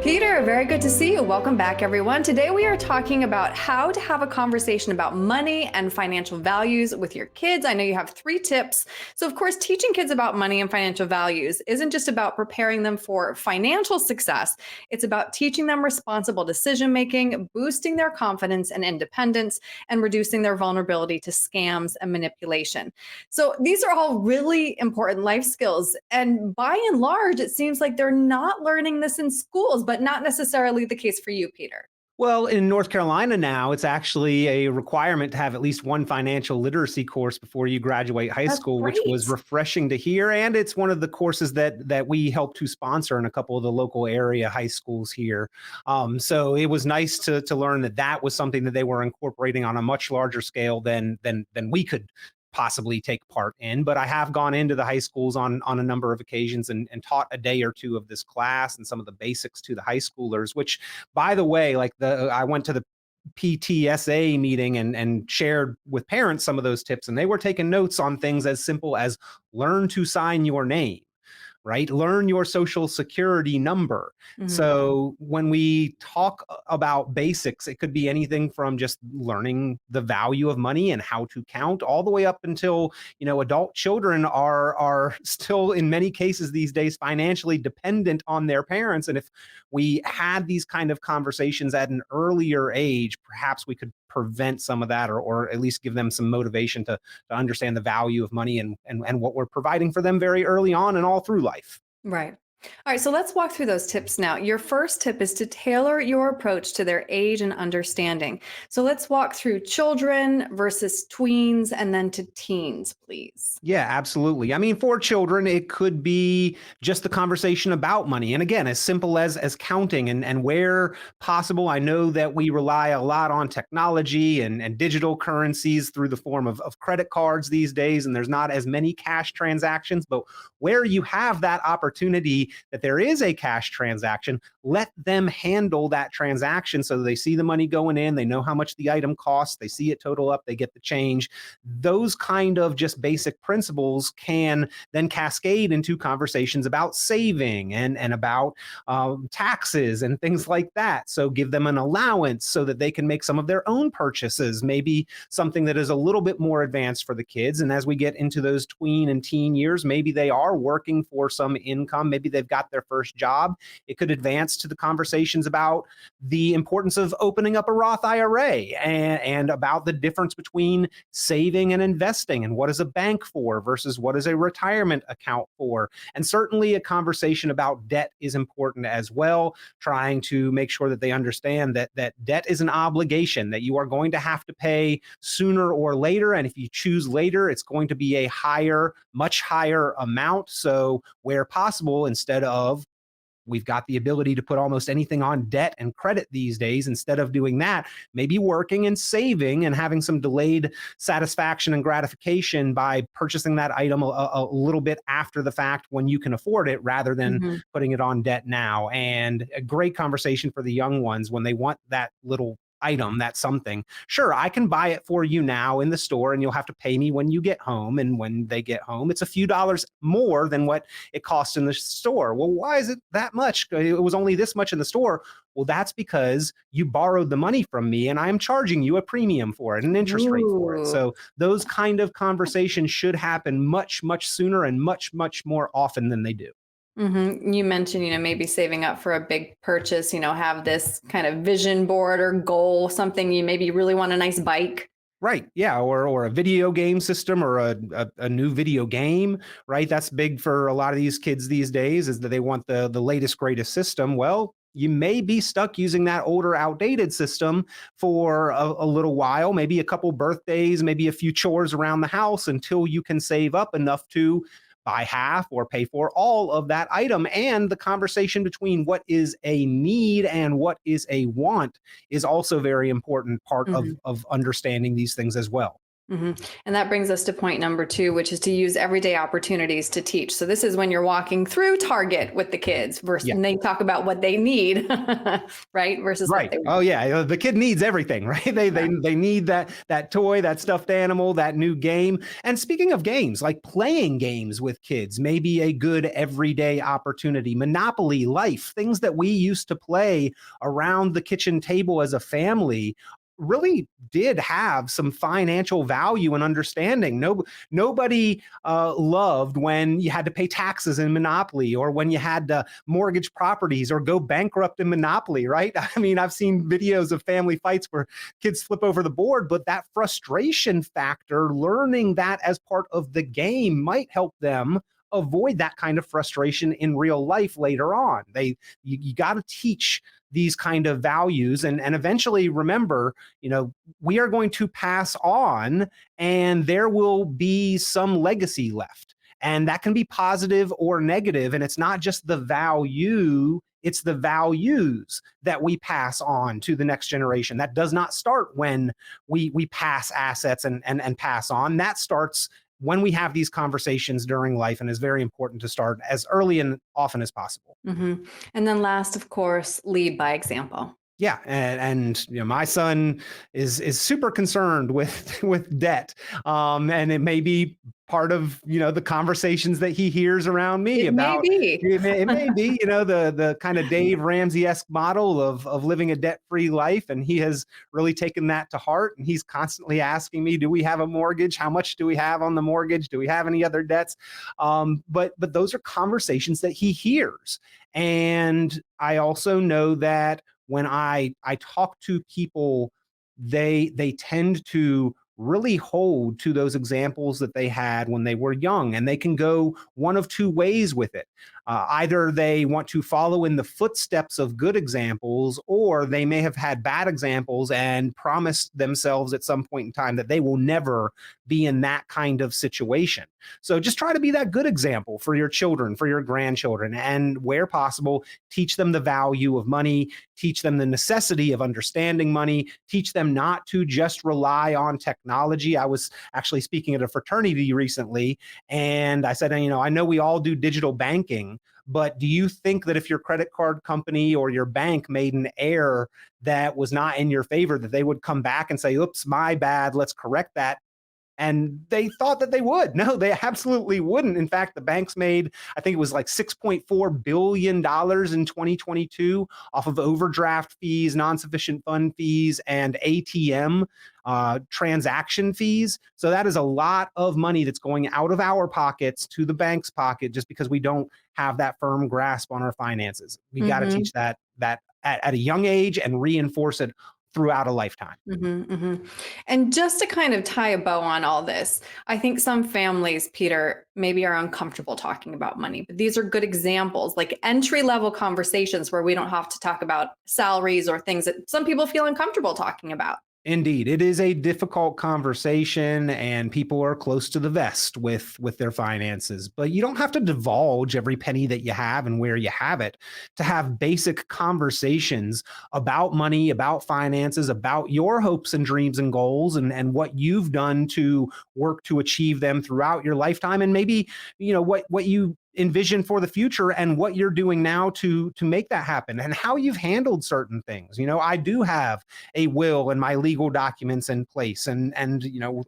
Peter, very good to see you. Welcome back, everyone. Today we are talking about how to have a conversation about money and financial values with your kids. I know you have 3 tips. So, of course, teaching kids about money and financial values isn't just about preparing them for financial success. It's about teaching them responsible decision making, boosting their confidence and independence, and reducing their vulnerability to scams and manipulation. So, these are all really important life skills. And by and large, it seems like they're not learning this in schools, but not necessarily the case for you, Peter. Well, in North Carolina now, it's actually a requirement to have at least one financial literacy course before you graduate high That's school, which was great. refreshing to hear. And it's one of the courses that we help to sponsor in a couple of the local area high schools here. So it was nice to learn that was something that they were incorporating on a much larger scale than we could possibly take part in. But I have gone into the high schools on a number of occasions and taught a day or two of this class and some of the basics to the high schoolers, which, by the way, I went to the PTSA meeting and shared with parents some of those tips, and they were taking notes on things as simple as learn to sign your name, right? Learn your social security number. Mhm. So when we talk about basics, it could be anything from just learning the value of money and how to count, all the way up until, adult children are still in many cases these days financially dependent on their parents. And if we had these kind of conversations at an earlier age, perhaps we could prevent some of that, or at least give them some motivation to understand the value of money and what we're providing for them very early on and all through life. Right. All right, so let's walk through those tips now. Your first tip is to tailor your approach to their age and understanding. So let's walk through children versus tweens and then to teens, please. Yeah, absolutely. I mean, for children, it could be just the conversation about money. And again, as simple as counting and where possible. I know that we rely a lot on technology and digital currencies through the form of credit cards these days, and there's not as many cash transactions. But where you have that opportunity that there is a cash transaction, let them handle that transaction so they see the money going in, they know how much the item costs, they see it total up, they get the change. Those kind of just basic principles can then cascade into conversations about saving and about taxes and things like that. So give them an allowance so that they can make some of their own purchases, maybe something that is a little bit more advanced for the kids. And as we get into those tween and teen years, maybe they are working for some income, maybe they've got their first job. It could advance to the conversations about the importance of opening up a Roth IRA and about the difference between saving and investing, and what is a bank for versus what is a retirement account for. And certainly a conversation about debt is important as well, trying to make sure that they understand that debt is an obligation that you are going to have to pay sooner or later. And if you choose later, it's going to be a much higher amount. So where possible, instead of we've got the ability to put almost anything on debt and credit these days. Instead of doing that, maybe working and saving and having some delayed satisfaction and gratification by purchasing that item a little bit after the fact when you can afford it, rather than Mhm. putting it on debt now. And a great conversation for the young ones when they want that little item, that something. Sure, I can buy it for you now in the store and you'll have to pay me when you get home. And when they get home, it's a few dollars more than what it costs in the store. Well, why is it that much? It was only this much in the store. Well, that's because you borrowed the money from me and I'm charging you a premium for it, an interest rate for it. Ooh. So those kind of conversations should happen much, much sooner and much, much more often than they do. You mentioned, maybe saving up for a big purchase, have this kind of vision board or goal, something you maybe really want a nice bike. Right. Yeah. Or a video game system, or a new video game. Right. That's big for a lot of these kids these days, is that they want the latest, greatest system. Well, you may be stuck using that older, outdated system for a little while, maybe a couple birthdays, maybe a few chores around the house, until you can save up enough to buy half or pay for all of that item. And the conversation between what is a need and what is a want is also very important part of understanding these things as well. And that brings us to point number 2, which is to use everyday opportunities to teach. So this is when you're walking through Target with the kids versus, Yeah. and they talk about what they need, right? Versus what Right. they Oh want. yeah. The kid needs everything, right? They need that toy, that stuffed animal, that new game. And speaking of games, like playing games with kids may be a good everyday opportunity. Monopoly, Life, things that we used to play around the kitchen table as a family really did have some financial value and understanding. Nobody loved when you had to pay taxes in Monopoly, or when you had to mortgage properties or go bankrupt in Monopoly, right? I mean, I've seen videos of family fights where kids flip over the board, but that frustration factor, learning that as part of the game, might help them avoid that kind of frustration in real life later on. You got to teach these kind of values, and eventually remember, we are going to pass on, and there will be some legacy left, and that can be positive or negative. And it's not just the value, it's the values that we pass on to the next generation. That does not start when we pass assets and pass on. That starts when we have these conversations during life, and is very important to start as early and often as possible. And then last, of course, lead by example. Yeah, and my son is super concerned with with debt, and it may be part of the conversations that he hears around me It may about. be. It may be the kind of Dave Ramsey-esque model of living a debt-free life, and he has really taken that to heart. And he's constantly asking me, "Do we have a mortgage? How much do we have on the mortgage? Do we have any other debts?" But those are conversations that he hears, and I also know that when I talk to people, they tend to really hold to those examples that they had when they were young, and they can go one of two ways with it. Either they want to follow in the footsteps of good examples, or they may have had bad examples and promised themselves at some point in time that they will never be in that kind of situation. So just try to be that good example for your children, for your grandchildren, and where possible, teach them the value of money, teach them the necessity of understanding money, teach them not to just rely on technology. I was actually speaking at a fraternity recently, and I said, I know we all do digital banking, but do you think that if your credit card company or your bank made an error that was not in your favor, that they would come back and say, oops, my bad, let's correct that? And they thought that they would. No, they absolutely wouldn't. In fact, the banks made, I think it was like $6.4 billion in 2022 off of overdraft fees, non-sufficient fund fees, and ATM transaction fees. So that is a lot of money that's going out of our pockets to the bank's pocket, just because we don't have that firm grasp on our finances. We got to teach that at a young age and reinforce it throughout a lifetime. And just to kind of tie a bow on all this, I think some families, Peter, maybe are uncomfortable talking about money, but these are good examples, like entry-level conversations where we don't have to talk about salaries or things that some people feel uncomfortable talking about. Indeed, it is a difficult conversation, and people are close to the vest with their finances. But you don't have to divulge every penny that you have and where you have it to have basic conversations about money, about finances, about your hopes and dreams and goals, and what you've done to work to achieve them throughout your lifetime, and maybe what you envision for the future, and what you're doing now to make that happen, and how you've handled certain things. I do have a will and my legal documents in place, and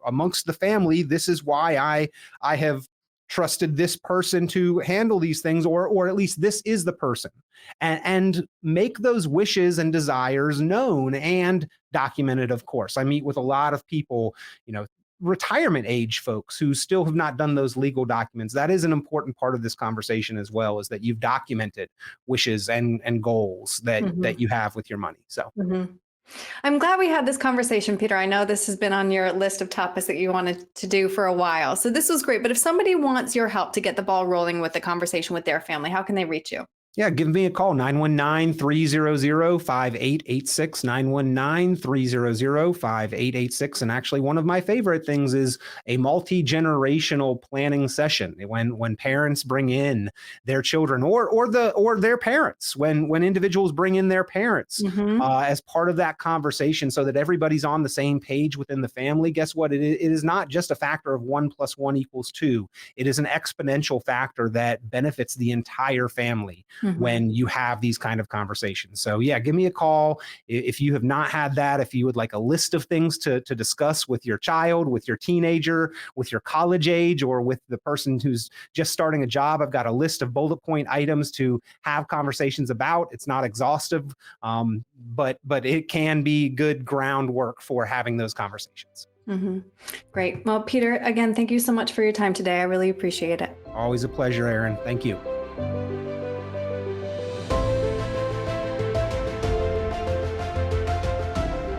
amongst the family, this is why I have trusted this person to handle these things, or at least this is the person, and make those wishes and desires known and documented. Of course, I meet with a lot of people, retirement age folks who still have not done those legal documents. That is an important part of this conversation as well, is that you've documented wishes and goals that you have with your money. So I'm glad we had this conversation, Peter. I know this has been on your list of topics that you wanted to do for a while. So this was great. But if somebody wants your help to get the ball rolling with the conversation with their family, how can they reach you? Yeah, give me a call, 919-300-5886, 919-300-5886. And actually, one of my favorite things is a multi-generational planning session when parents bring in their children or their parents, when individuals bring in their parents as part of that conversation so that everybody's on the same page within the family. Guess what? It is not just a factor of 1 + 1 = 2. It is an exponential factor that benefits the entire family when you have these kind of conversations. So yeah, give me a call if you have not had that, if you would like a list of things to discuss with your child, with your teenager, with your college age, or with the person who's just starting a job. I've got a list of bullet point items to have conversations about. It's not exhaustive, but it can be good groundwork for having those conversations. Great. Well, Peter, again, thank you so much for your time today. I really appreciate it. Always a pleasure, Erin. Thank you.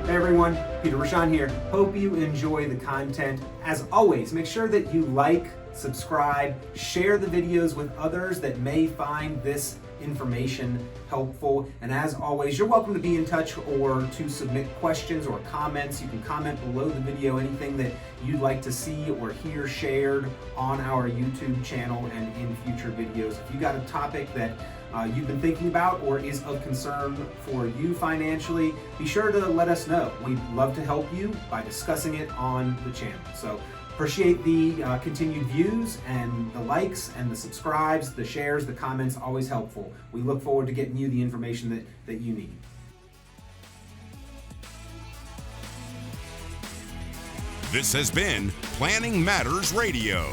Hey everyone, Peter Richon here. Hope you enjoy the content. As always, make sure that you like, subscribe, share the videos with others that may find this information helpful. And as always, you're welcome to be in touch or to submit questions or comments. You can comment below the video anything that you'd like to see or hear shared on our YouTube channel and in future videos. If you got a topic that you've been thinking about or is of concern for you financially, be sure to let us know. We'd love to help you by discussing it on the channel. So appreciate the continued views and the likes and the subscribes, the shares, the comments, always helpful. We look forward to getting you the information that you need. This has been Planning Matters Radio.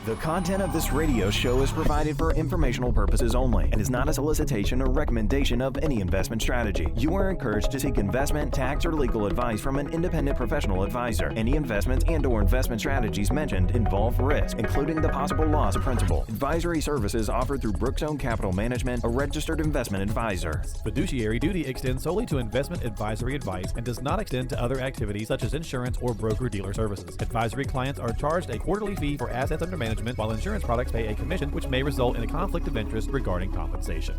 The content of this radio show is provided for informational purposes only and is not a solicitation or recommendation of any investment strategy. You are encouraged to seek investment, tax, or legal advice from an independent professional advisor. Any investments and/or investment strategies mentioned involve risk, including the possible loss of principal. Advisory services offered through Brookzone Capital Management, a registered investment advisor. Fiduciary duty extends solely to investment advisory advice and does not extend to other activities such as insurance or broker-dealer services. Advisory clients are charged a quarterly fee for assets under management, while insurance products pay a commission, which may result in a conflict of interest regarding compensation.